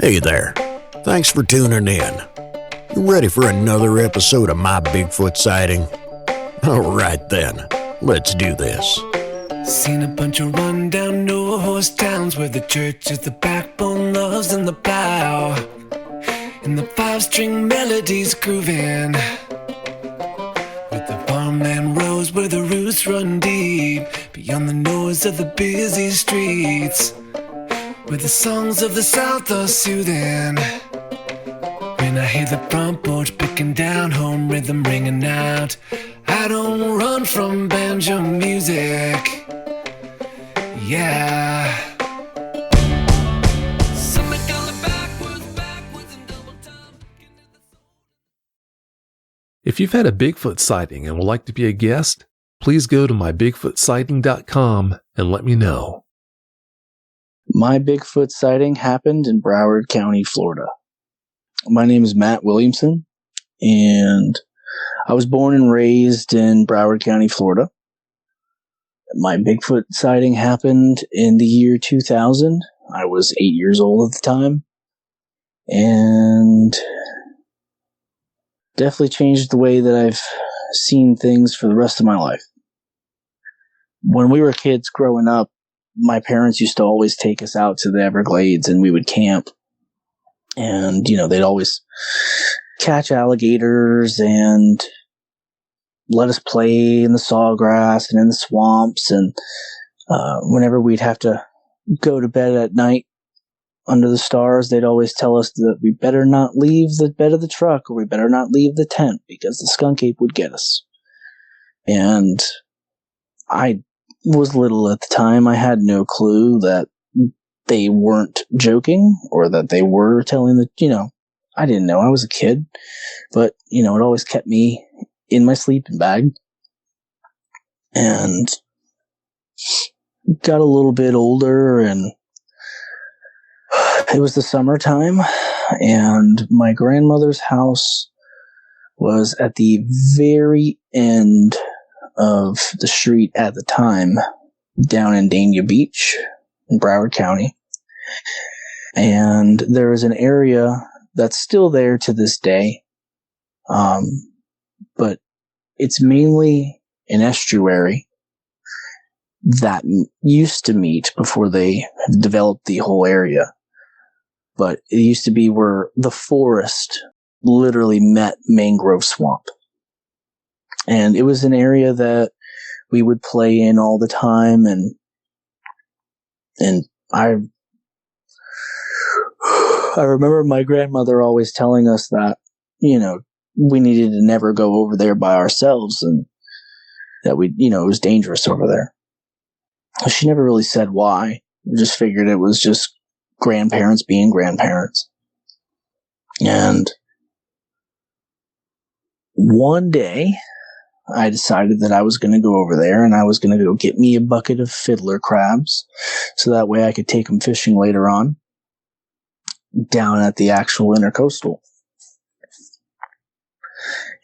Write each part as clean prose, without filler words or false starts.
Hey there. Thanks for tuning in. You ready for another episode of My Bigfoot Sighting? Alright then, let's do this. Seen a bunch of run-down no-horse towns where the church is the backbone, loves in the plow, and the five-string melodies grooving, with the farmland rows where the roots run deep, beyond the noise of the busy streets, where the songs of the South are soothing. When I hear the front porch picking down, home rhythm ringing out, I don't run from banjo music. Yeah. If you've had a Bigfoot sighting and would like to be a guest, please go to mybigfootsighting.com and let me know. My Bigfoot sighting happened in Broward County, Florida. My name is Matt Williamson, and I was born and raised in Broward County, Florida. My Bigfoot sighting happened in the year 2000. I was 8 years old at the time, and definitely changed the way that I've seen things for the rest of my life. When we were kids growing up, my parents used to always take us out to the Everglades and we would camp. And, they'd always catch alligators and let us play in the sawgrass and in the swamps. And whenever we'd have to go to bed at night under the stars, they'd always tell us that we better not leave the bed of the truck, or we better not leave the tent, because the skunk ape would get us. And I was little at the time. I had no clue that they weren't joking, or that they were telling the, I didn't know. I was a kid. But, it always kept me in my sleeping bag. And got a little bit older, and it was the summertime, and my grandmother's house was at the very end of the street at the time, down in Dania Beach in Broward County. And there is an area that's still there to this day, but it's mainly an estuary that used to meet before they developed the whole area. But it used to be where the forest literally met mangrove swamp. And it was an area that we would play in all the time. And I remember my grandmother always telling us that, we needed to never go over there by ourselves, and that it was dangerous over there. She never really said why. We just figured it was just grandparents being grandparents. And one day, I decided that I was going to go over there, and I was going to go get me a bucket of fiddler crabs, so that way I could take them fishing later on, down at the actual intercoastal.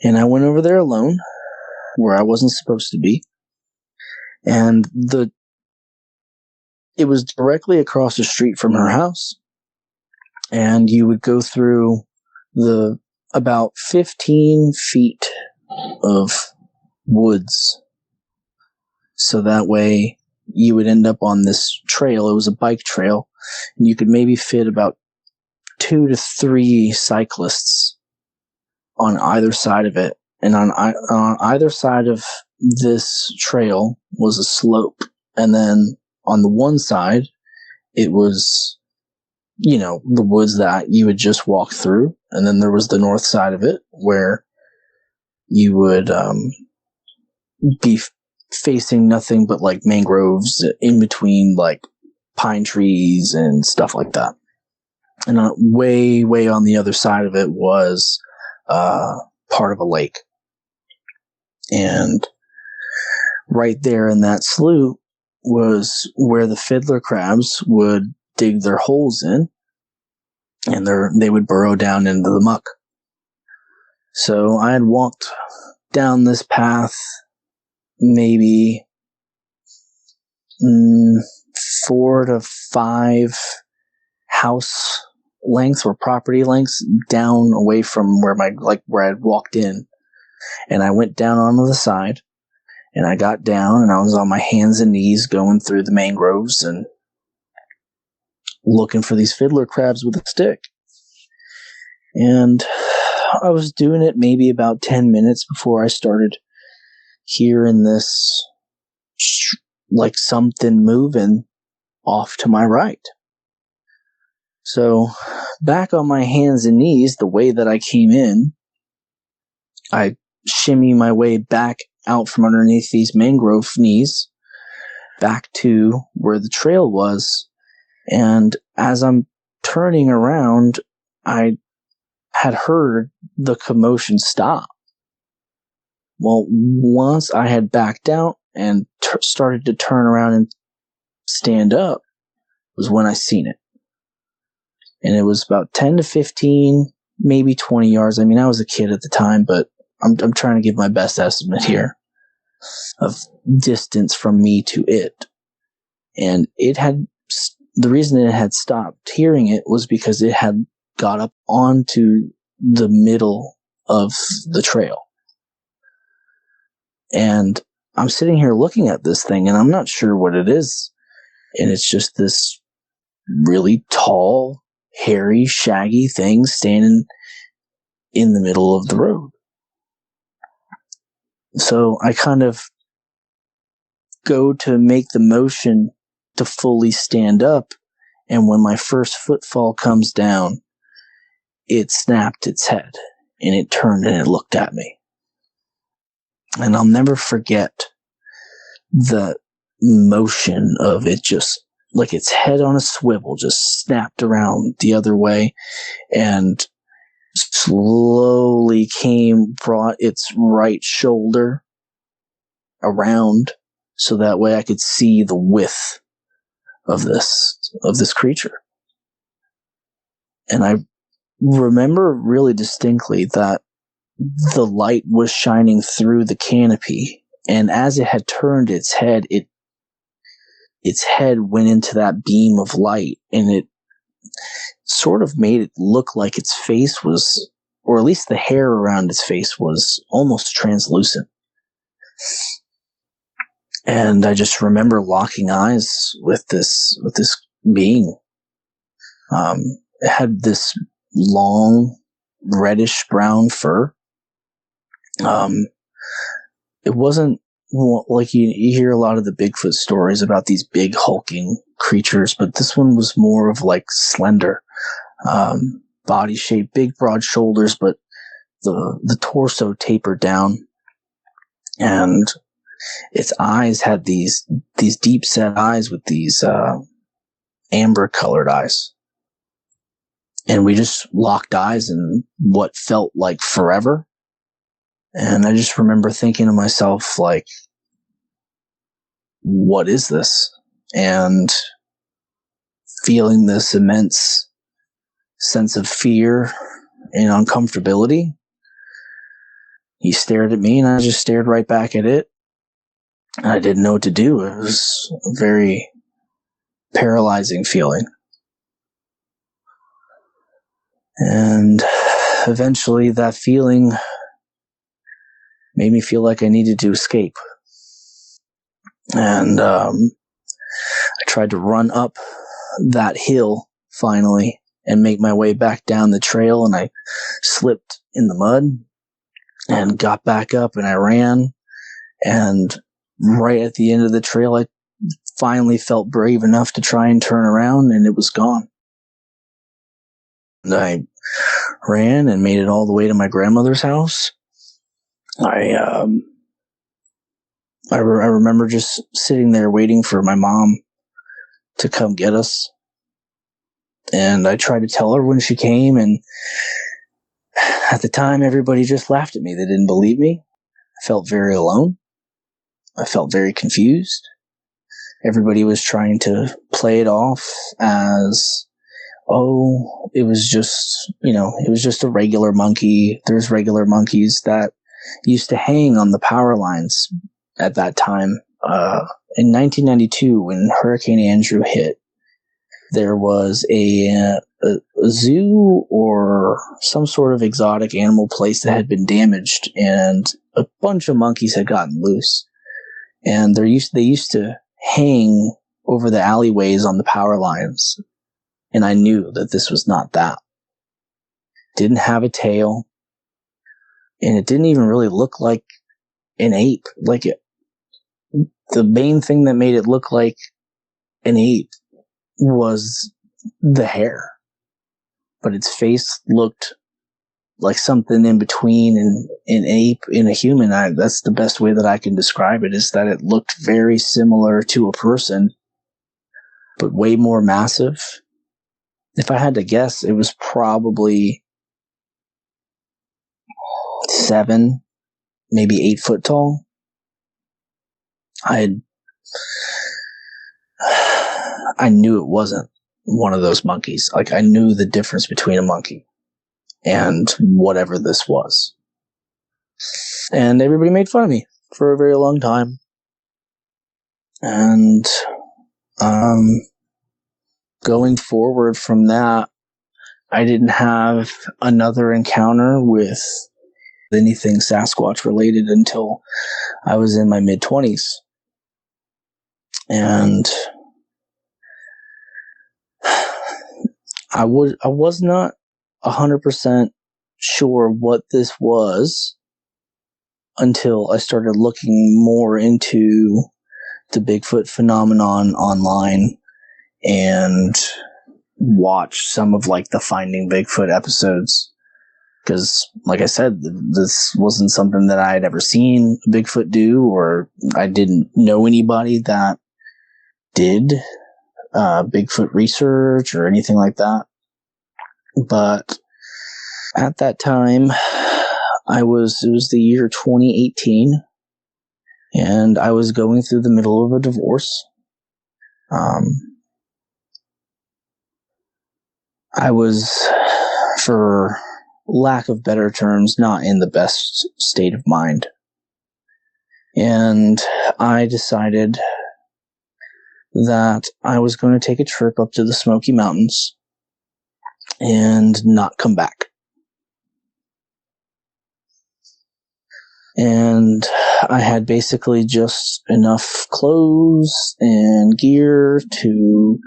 And I went over there alone, where I wasn't supposed to be. And it was directly across the street from her house. And you would go through the about 15 feet of woods. So that way you would end up on this trail. It was a bike trail, and you could maybe fit about 2 to 3 cyclists on either side of it. And on either side of this trail was a slope. And then on the one side, it was, the woods that you would just walk through. And then there was the north side of it, where you would be facing nothing but like mangroves in between, like pine trees and stuff like that. And way, way on the other side of it was part of a lake. And right there in that slough was where the fiddler crabs would dig their holes in, and they would burrow down into the muck. So I had walked down this path maybe 4 to 5 house length or property lengths down away from where I'd walked in. And I went down onto the side, and I got down, and I was on my hands and knees going through the mangroves and looking for these fiddler crabs with a stick. And I was doing it maybe about 10 minutes before I started hearing this, like something moving off to my right. So back on my hands and knees, the way that I came in, I shimmy my way back out from underneath these mangrove knees back to where the trail was. And as I'm turning around, I had heard the commotion stop. Well, once I had backed out and started to turn around and stand up was when I seen it. And it was about 10 to 15, maybe 20 yards. I mean, I was a kid at the time, but I'm trying to give my best estimate here of distance from me to it. And the reason it had stopped hearing it was because it had got up onto the middle of the trail. And I'm sitting here looking at this thing, and I'm not sure what it is. And it's just this really tall, hairy, shaggy thing standing in the middle of the road. So I kind of go to make the motion to fully stand up, and when my first footfall comes down, it snapped its head, and it turned and it looked at me. And I'll never forget the motion of it, just like its head on a swivel just snapped around the other way and slowly brought its right shoulder around so that way I could see the width of this creature. And I remember really distinctly that the light was shining through the canopy, and as it had turned its head, its head went into that beam of light, and it sort of made it look like its face was, or at least the hair around its face was almost translucent. And I just remember locking eyes with this being. It had this long reddish brown fur. It wasn't like you hear a lot of the Bigfoot stories about these big hulking creatures, but this one was more of like slender, body shape, big broad shoulders, but the torso tapered down, and its eyes had these deep set eyes with these amber colored eyes. And we just locked eyes in what felt like forever. And I just remember thinking to myself, like, what is this? And feeling this immense sense of fear and uncomfortability. He stared at me, and I just stared right back at it. I didn't know what to do. It was a very paralyzing feeling. And eventually that feeling made me feel like I needed to escape. And I tried to run up that hill finally and make my way back down the trail, and I slipped in the mud and got back up, and I ran, and right at the end of the trail I finally felt brave enough to try and turn around, and it was gone. And I ran and made it all the way to my grandmother's house. I remember just sitting there waiting for my mom to come get us. And I tried to tell her when she came, and at the time everybody just laughed at me. They didn't believe me. I felt very alone. I felt very confused. Everybody was trying to play it off as, oh, it was just a regular monkey. There's regular monkeys that used to hang on the power lines at that time. In 1992, when Hurricane Andrew hit, there was a zoo or some sort of exotic animal place that had been damaged, and a bunch of monkeys had gotten loose. And they used to hang over the alleyways on the power lines. And I knew that this was not that. Didn't have a tail. And it didn't even really look like an ape. The main thing that made it look like an ape was the hair. But its face looked like something in between an ape and a human. That's the best way that I can describe it, is that it looked very similar to a person, but way more massive. If I had to guess, it was probably 7, maybe 8 foot tall. I knew it wasn't one of those monkeys. Like, I knew the difference between a monkey and whatever this was. And everybody made fun of me for a very long time. And going forward from that, I didn't have another encounter with anything Sasquatch related until I was in my mid-20s. And I was not 100% sure what this was until I started looking more into the Bigfoot phenomenon online and watched some of the Finding Bigfoot episodes. Because, like I said, this wasn't something that I had ever seen Bigfoot do, or I didn't know anybody that did Bigfoot research or anything like that. But at that time, it was the year 2018, and I was going through the middle of a divorce. I was, for lack of better terms, not in the best state of mind. And I decided that I was going to take a trip up to the Smoky Mountains and not come back. And I had basically just enough clothes and gear to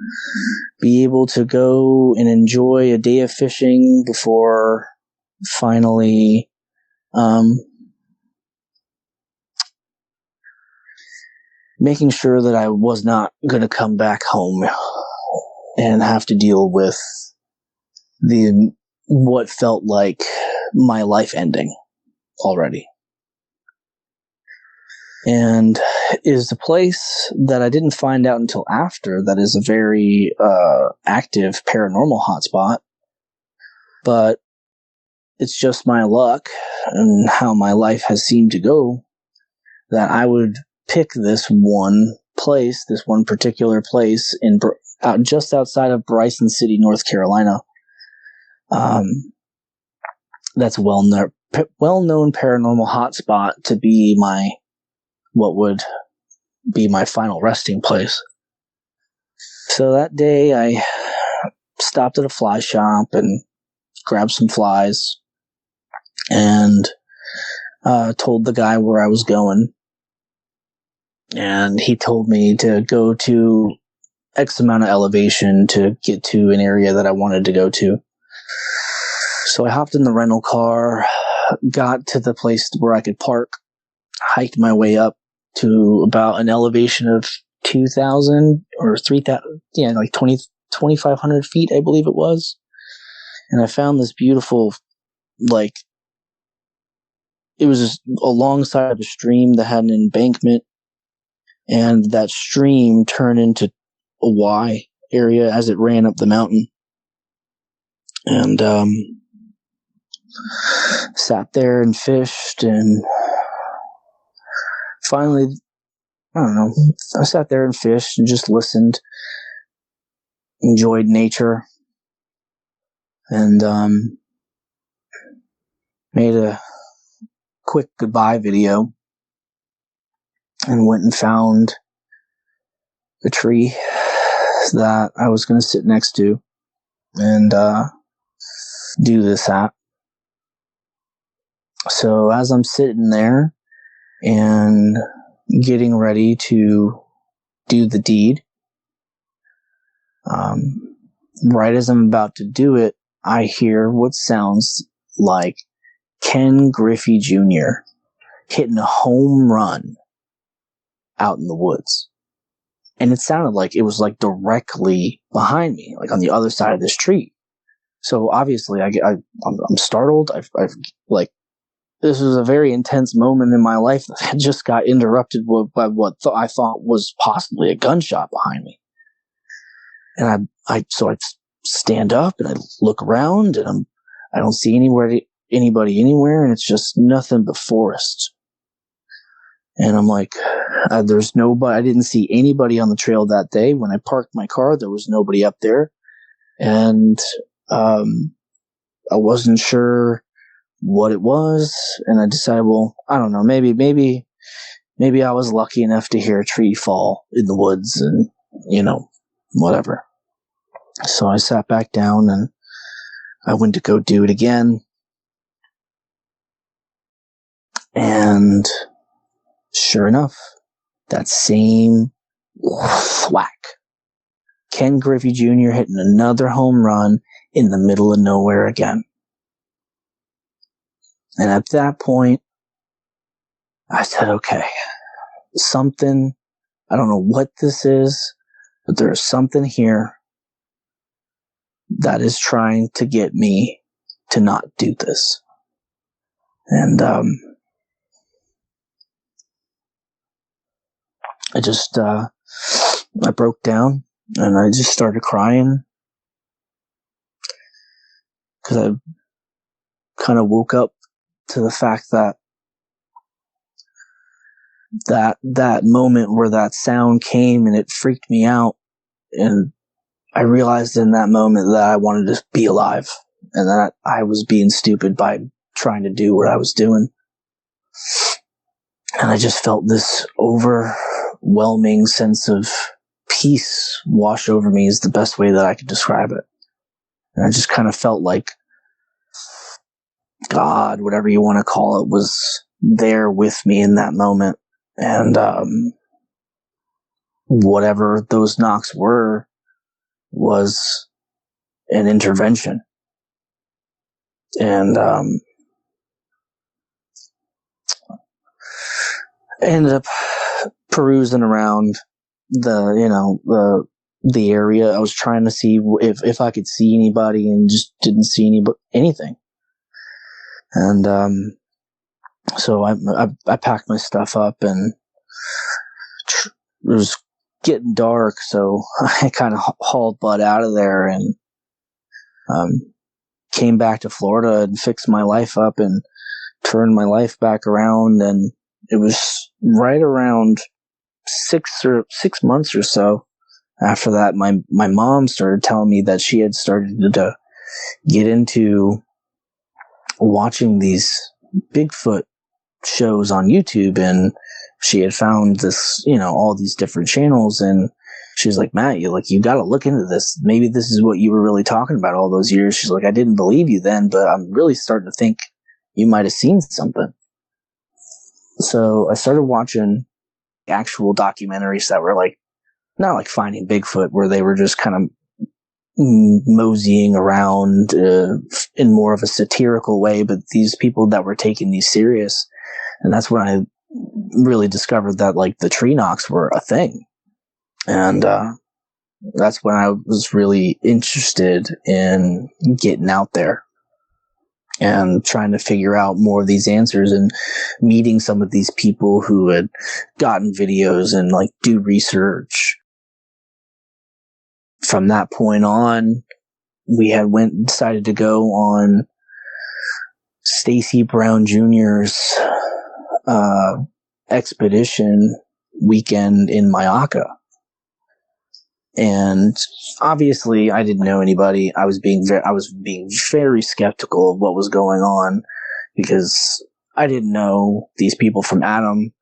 be able to go and enjoy a day of fishing before finally making sure that I was not going to come back home and have to deal with what felt like my life ending already. And is a place that I didn't find out until after that is a very active paranormal hotspot. But it's just my luck and how my life has seemed to go that I would pick this one particular place just outside of Bryson City, North Carolina. That's a well-known paranormal hotspot to be what would be my final resting place. So that day I stopped at a fly shop and grabbed some flies and told the guy where I was going. And he told me to go to X amount of elevation to get to an area that I wanted to go to. So I hopped in the rental car, got to the place where I could park, hiked my way up to about an elevation of 2,000 or 3,000, 2,500 feet, I believe it was. And I found this beautiful, it was just alongside of a stream that had an embankment, and that stream turned into a Y area as it ran up the mountain. And sat there and fished, and finally, I sat there and fished and just listened, enjoyed nature, and made a quick goodbye video and went and found the tree that I was going to sit next to. and do this at. So as I'm sitting there and getting ready to do the deed, right as I'm about to do it, I hear what sounds like Ken Griffey Jr. hitting a home run out in the woods. And it sounded like it was like directly behind me, like on the other side of this tree. So obviously I'm startled. I've like, this was a very intense moment in my life that had just got interrupted by what I thought was possibly a gunshot behind me. And I stand up and I look around and I don't see anybody anywhere, and it's just nothing but forest. And I'm like, there's nobody. I didn't see anybody on the trail that day. When I parked my car, there was nobody up there. And I wasn't sure what it was. And I decided, well, I don't know, maybe I was lucky enough to hear a tree fall in the woods and, whatever. So I sat back down and I went to go do it again. And sure enough, that same whack. Ken Griffey Jr. hitting another home run in the middle of nowhere again. And at that point, I said, okay, something, I don't know what this is, but there's something here that is trying to get me to not do this. And I broke down and I just started crying because I kind of woke up to the fact that moment where that sound came and it freaked me out, and I realized in that moment that I wanted to be alive and that I was being stupid by trying to do what I was doing. And I just felt this overwhelming sense of peace wash over me is the best way that I could describe it. And I just kind of felt like God, whatever you want to call it, was there with me in that moment. And whatever those knocks were was an intervention. And I ended up perusing around the area. I was trying to see if I could see anybody, and just didn't see anything. And so I packed my stuff up, and it was getting dark, so I kind of hauled butt out of there and came back to Florida and fixed my life up and turned my life back around. And it was right around 6 months or so after that, my mom started telling me that she had started to get into watching these Bigfoot shows on YouTube, and she had found this, all these different channels, and she was like, Matt, you got to look into this. Maybe this is what you were really talking about all those years. She's like, I didn't believe you then, but I'm really starting to think you might have seen something. So I started watching actual documentaries that were like, not like Finding Bigfoot, where they were just kind of moseying around in more of a satirical way, but these people that were taking these serious. And that's when I really discovered that like the tree knocks were a thing. And that's when I was really interested in getting out there and trying to figure out more of these answers, and meeting some of these people who had gotten videos and like do research. From that point on, we had decided to go on Stacy Brown Jr.'s expedition weekend in Myakka. And obviously I didn't know anybody. I was being very skeptical of what was going on, because I didn't know these people from Adam.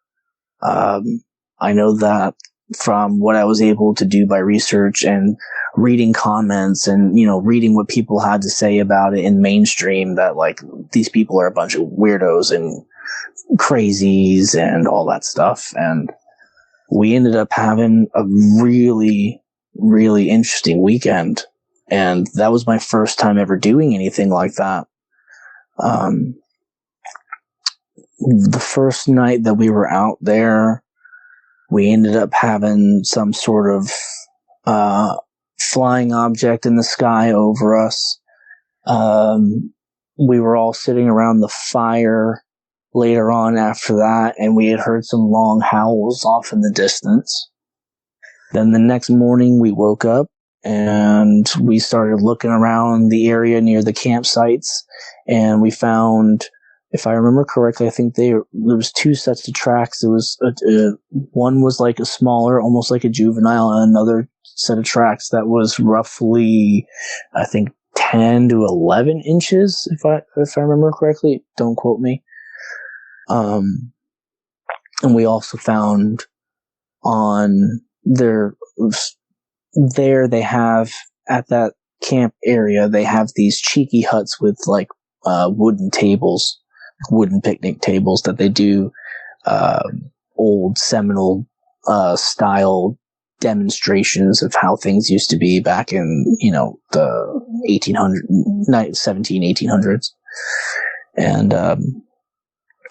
I know that from what I was able to do by research and reading comments and, reading what people had to say about it in mainstream, that like these people are a bunch of weirdos and crazies and all that stuff. And we ended up having a really, really interesting weekend. And that was my first time ever doing anything like that. The first night that we were out there, we ended up having some sort of flying object in the sky over us. We were all sitting around the fire later on after that, and we had heard some long howls off in the distance. Then the next morning we woke up and we started looking around the area near the campsites, and we found, if I remember correctly, I think there was two sets of tracks. There was one was like a smaller, almost like a juvenile, and another set of tracks that was roughly, I think, 10 to 11 inches, if I remember correctly. Don't quote me. And we also found on there they have, at that camp area, they have these cheeky huts with like wooden tables, wooden picnic tables that they do old Seminole style demonstrations of how things used to be back in, the 1800s. And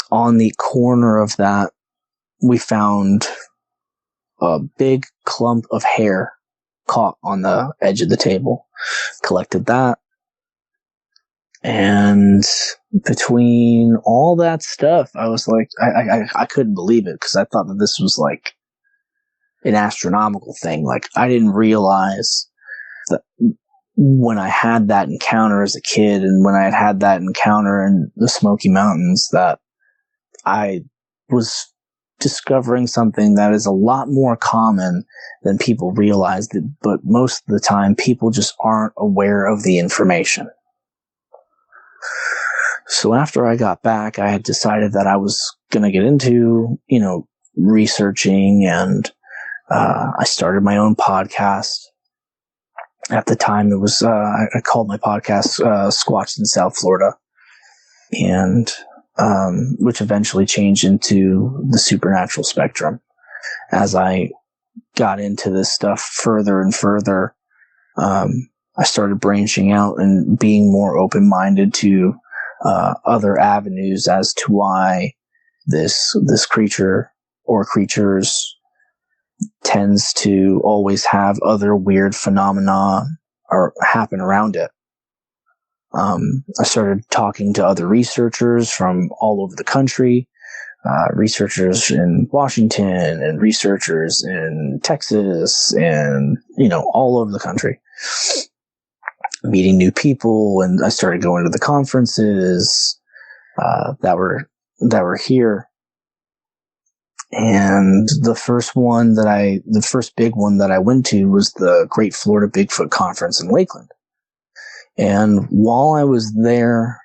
on the corner of that, we found a big clump of hair caught on the edge of the table. Collected that. And between all that stuff, I was like, I couldn't believe it, because I thought that this was like an astronomical thing. Like, I didn't realize that when I had that encounter as a kid, and when I had that encounter in the Smoky Mountains, that I was discovering something that is a lot more common than people realize, but most of the time people just aren't aware of the information. So after I got back, I had decided that I was going to get into, researching, and I started my own podcast. At the time, it was, I called my podcast Squatched in South Florida, and which eventually changed into the Supernatural Spectrum. As I got into this stuff further and further, I started branching out and being more open-minded to other avenues as to why this creature or creatures tends to always have other weird phenomena or happen around it. I started talking to other researchers from all over the country, researchers in Washington and researchers in Texas and, all over the country. Meeting new people, and I started going to the conferences that were here. And the first big one that I went to was the Great Florida Bigfoot Conference in Lakeland. And while I was there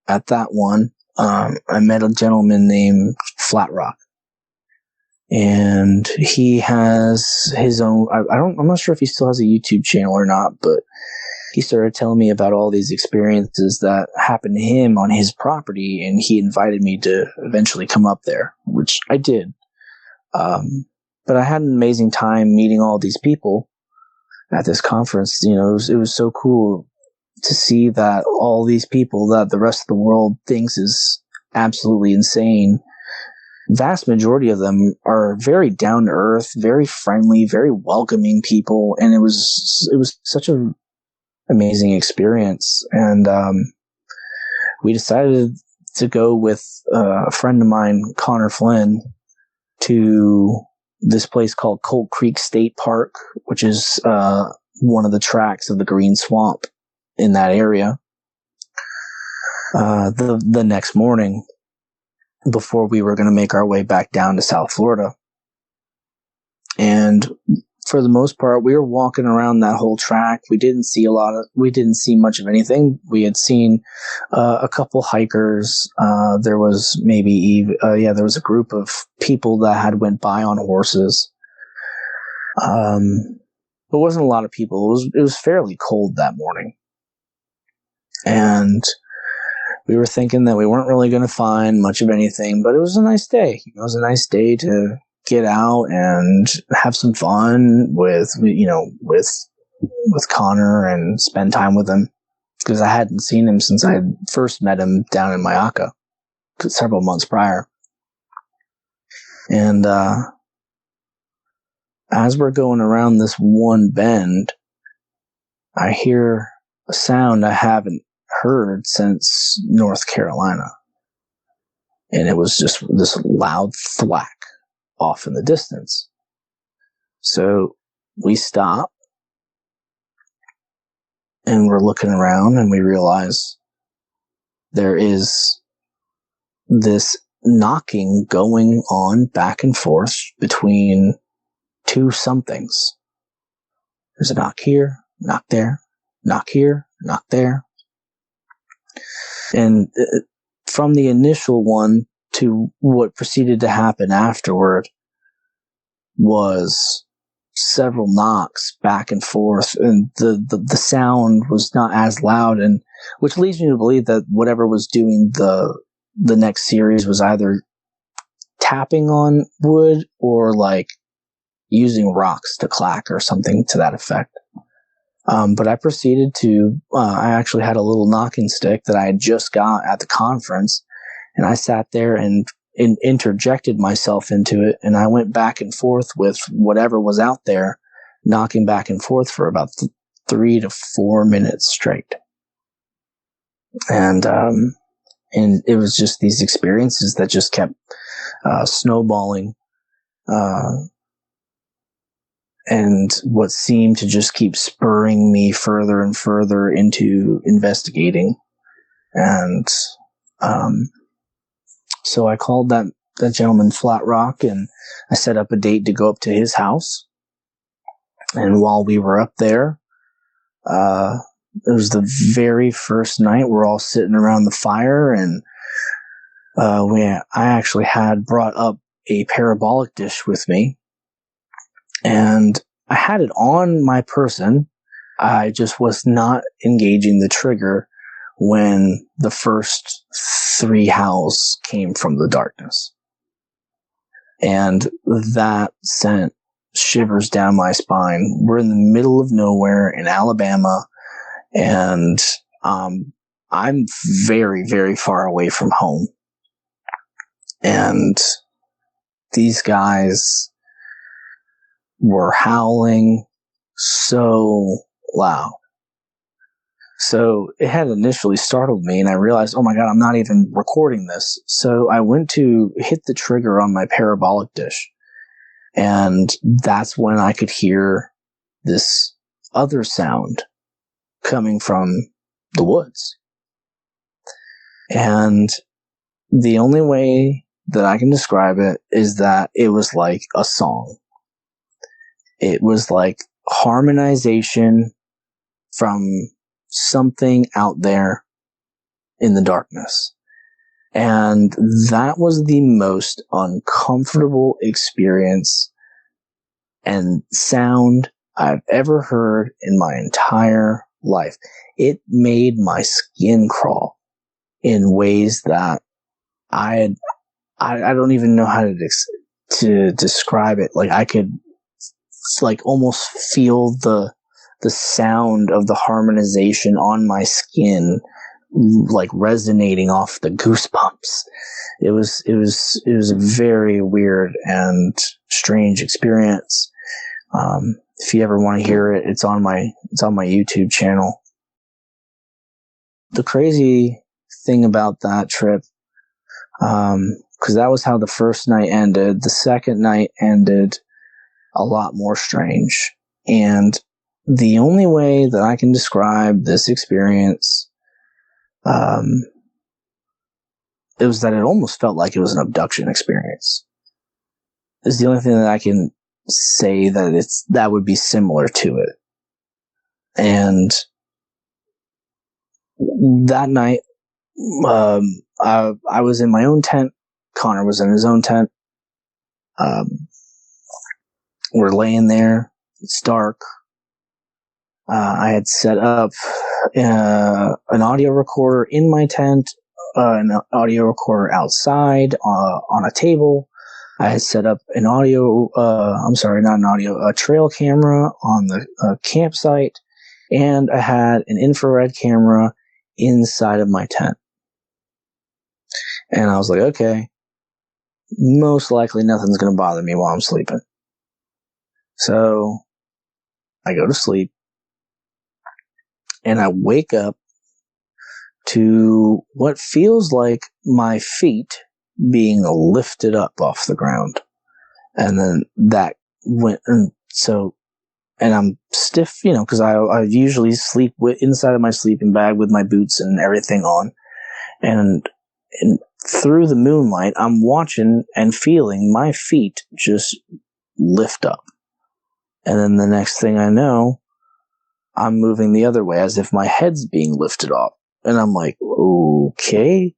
at that one, I met a gentleman named Flat Rock. And he has his own, I'm not sure if he still has a YouTube channel or not, but he started telling me about all these experiences that happened to him on his property, and he invited me to eventually come up there, which I did. But I had an amazing time meeting all these people at this conference. It was so cool to see that all these people that the rest of the world thinks is absolutely insane, vast majority of them are very down to earth, very friendly, very welcoming people. And it was such an amazing experience. And, we decided to go with a friend of mine, Connor Flynn, to this place called Colt Creek State Park, which is, one of the tracks of the Green Swamp in that area. The next morning, before we were going to make our way back down to South Florida. And for the most part, we were walking around that whole track. We didn't see much of anything. We had seen a couple hikers. There was there was a group of people that had went by on horses. There wasn't a lot of people. It was fairly cold that morning. And we were thinking that we weren't really going to find much of anything, but it was a nice day. It was a nice day to get out and have some fun with Connor and spend time with him, because I hadn't seen him since I had first met him down in Myakka several months prior. And as we're going around this one bend, I hear a sound I haven't heard since North Carolina. And it was just this loud thwack off in the distance. So we stop and we're looking around and we realize there is this knocking going on back and forth between two somethings. There's a knock here, knock there, knock here, knock there. And from the initial one to what proceeded to happen afterward was several knocks back and forth, and the sound was not as loud, and which leads me to believe that whatever was doing the next series was either tapping on wood or like using rocks to clack or something to that effect. But I proceeded to, I actually had a little knocking stick that I had just got at the conference, and I sat there and interjected myself into it, and I went back and forth with whatever was out there, knocking back and forth for about 3 to 4 minutes straight. And it was just these experiences that just kept snowballing, and what seemed to just keep spurring me further and further into investigating. And so I called that gentleman Flat Rock, and I set up a date to go up to his house. And while we were up there, it was the very first night. We're all sitting around the fire, and I actually had brought up a parabolic dish with me, and I had it on my person. I just was not engaging the trigger when the first 3 howls came from the darkness. And that sent shivers down my spine. We're in the middle of nowhere in Alabama, and I'm very, very far away from home. And these guys were howling so loud. So it had initially startled me, and I realized, oh my God, I'm not even recording this. So I went to hit the trigger on my parabolic dish, and that's when I could hear this other sound coming from the woods. And the only way that I can describe it is that it was like a song. It was like harmonization from something out there in the darkness. And that was the most uncomfortable experience and sound I've ever heard in my entire life. It made my skin crawl in ways that I don't even know how to describe it. Like I could like almost feel the sound of the harmonization on my skin, like resonating off the goosebumps. It was a very weird and strange experience. If you ever want to hear it, it's on my YouTube channel. The crazy thing about that trip, because that was how the first night ended. The second night ended a lot more strange. And the only way that I can describe this experience, it was that it almost felt like it was an abduction experience. It's the only thing that I can say that would be similar to it. And that night, I was in my own tent. Connor was in his own tent. we're laying there. It's dark. I had set up an audio recorder in my tent, an audio recorder outside on a table. I had set up a trail camera on the campsite, and I had an infrared camera inside of my tent. And I was like, okay, most likely nothing's going to bother me while I'm sleeping. So I go to sleep, and I wake up to what feels like my feet being lifted up off the ground. And then that went, and I'm stiff, because I usually sleep inside of my sleeping bag with my boots and everything on. And through the moonlight, I'm watching and feeling my feet just lift up. And then the next thing I know, I'm moving the other way as if my head's being lifted off. And I'm like, okay.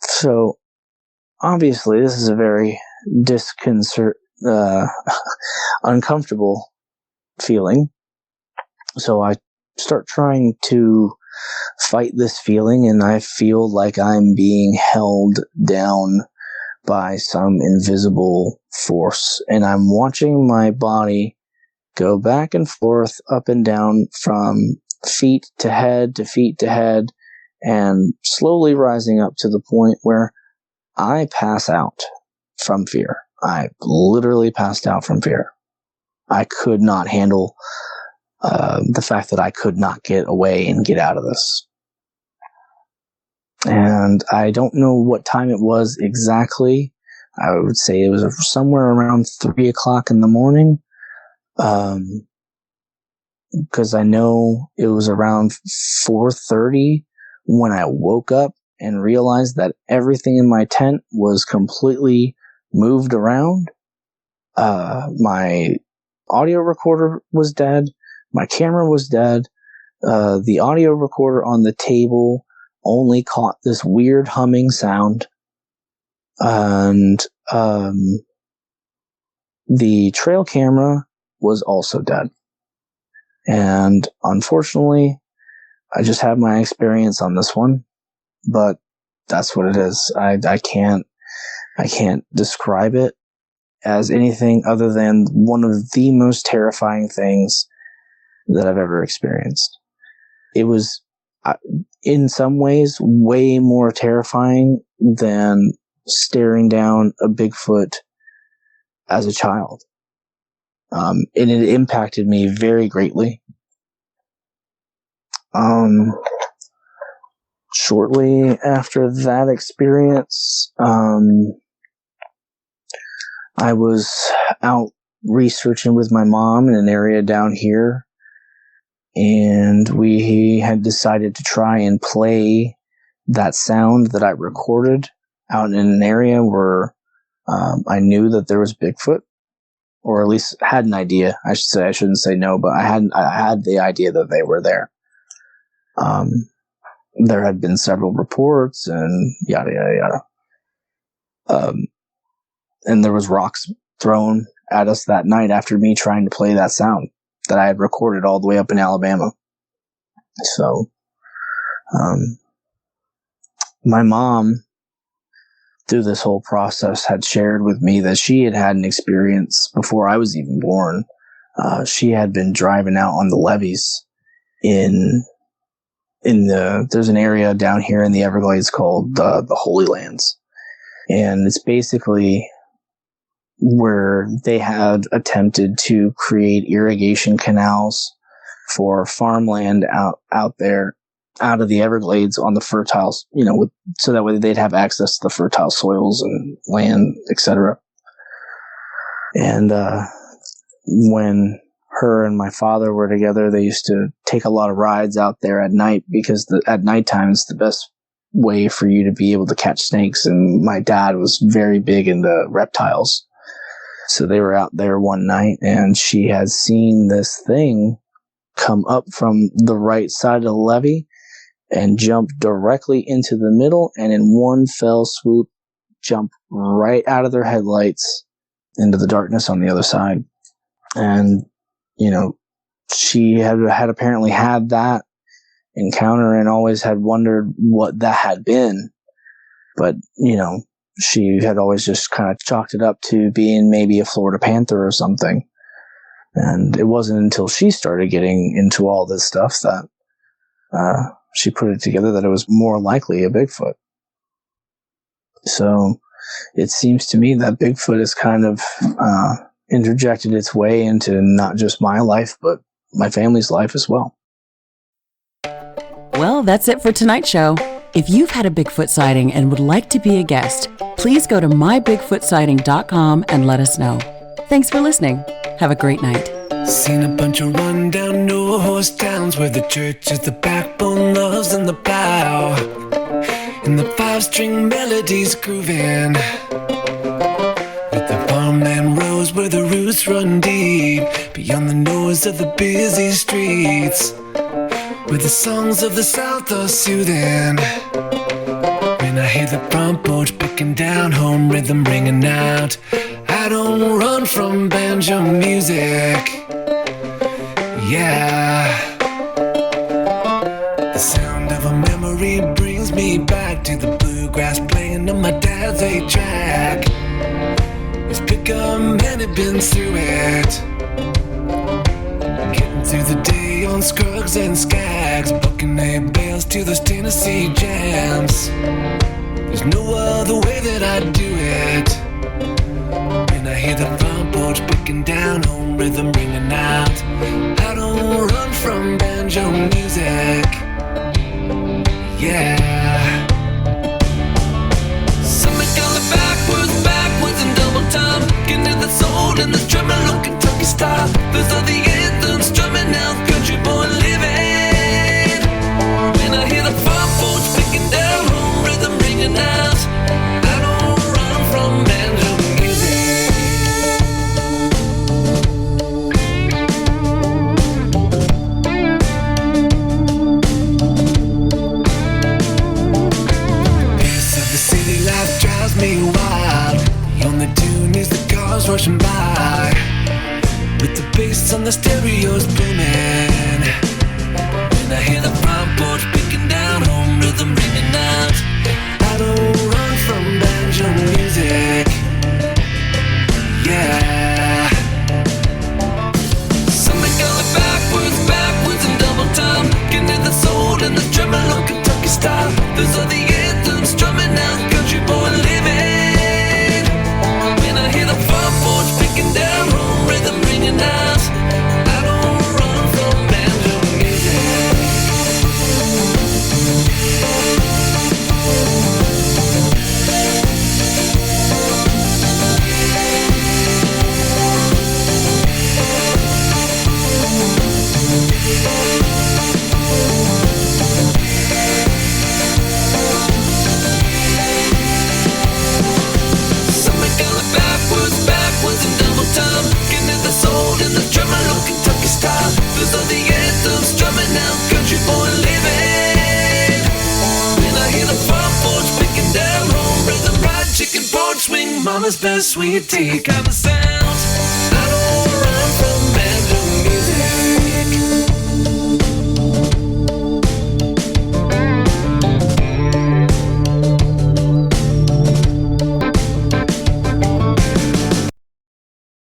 So obviously this is a very uncomfortable feeling. So I start trying to fight this feeling, and I feel like I'm being held down by some invisible force. And I'm watching my body go back and forth, up and down, from feet to head to feet to head, and slowly rising up to the point where I pass out from fear. I literally passed out from fear. I could not handle the fact that I could not get away and get out of this. And I don't know what time it was exactly. I would say it was somewhere around 3 o'clock in the morning. Because I know it was around 4:30 when I woke up and realized that everything in my tent was completely moved around. My audio recorder was dead. My camera was dead. The audio recorder on the table only caught this weird humming sound. And the trail camera was also dead. And unfortunately, I just had my experience on this one, but that's what it is. I can't describe it as anything other than one of the most terrifying things that I've ever experienced. It was, in some ways, way more terrifying than staring down a Bigfoot as a child. And it impacted me very greatly. Shortly after that experience, I was out researching with my mom in an area down here, and we had decided to try and play that sound that I recorded out in an area where I knew that there was Bigfoot, or at least had an idea. I should say, I shouldn't say no, but I had the idea that they were there. There had been several reports and yada yada yada. And there was rocks thrown at us that night after me trying to play that sound that I had recorded all the way up in Alabama. So, my mom, through this whole process, had shared with me that she had had an experience before I was even born. She had been driving out on the levees there's an area down here in the Everglades called the Holy Lands. And it's basically where they had attempted to create irrigation canals for farmland out there, out of the Everglades on the fertile, so that way they'd have access to the fertile soils and land, etc. And when her and my father were together, they used to take a lot of rides out there at night, because at nighttime is the best way for you to be able to catch snakes. And my dad was very big into reptiles. So they were out there one night, and she had seen this thing come up from the right side of the levee and jump directly into the middle, and in one fell swoop, jump right out of their headlights into the darkness on the other side. And, she had apparently had that encounter and always had wondered what that had been. But, she had always just kind of chalked it up to being maybe a Florida panther or something. And it wasn't until she started getting into all this stuff that she put it together that it was more likely a Bigfoot. So it seems to me that Bigfoot has kind of interjected its way into not just my life, but my family's life as well. Well, that's it for tonight's show. If you've had a Bigfoot sighting and would like to be a guest, please go to mybigfootsighting.com and let us know. Thanks for listening. Have a great night. Seen a bunch of rundown no-horse towns where the church is the backbone, loves and the plow, and the five-string melodies grooving, with the farmland rows where the roots run deep, beyond the noise of the busy streets, where the songs of the South are soothing. When I hear the front porch picking down, home rhythm ringing out, I don't run from banjo music. Yeah. The sound of a memory brings me back to the bluegrass playing on my dad's 8-track. It's pick 'em and it been through it. Getting through the day on Scruggs and Skags, booking A bales to those Tennessee jams. There's no other way that I do it. When I hear the front porch picking down, home rhythm ringing out, I don't run from banjo music. Yeah. Something going backwards and double time, getting to the soul and the drumming on Kentucky style. Those are the anthems strumming out, country boy living. When I hear the front porch picking down, home rhythm ringing out, I don't run from banjo music. Pace of the city life drives me wild. The only tune is the cars rushing by, with the bass on the stereos booming. When I hear the front porch picking down, home rhythm ringing out, I don't run from banjo music. Yeah. Something going backwards and double time, getting to the soul and the drumming on Kentucky style. Those are the anthems drumming out, country boy living. When I hear the front porch picking down, home rhythm ringing out, I don't run from banjo music. Something going backwards and double time, getting to the soul and the drumming on Kentucky style. Those are the anthems drumming out, country boy living. When I hear the front porch picking down, home rhythm, ride chicken porch swing, mama's best sweet tea kind of sound.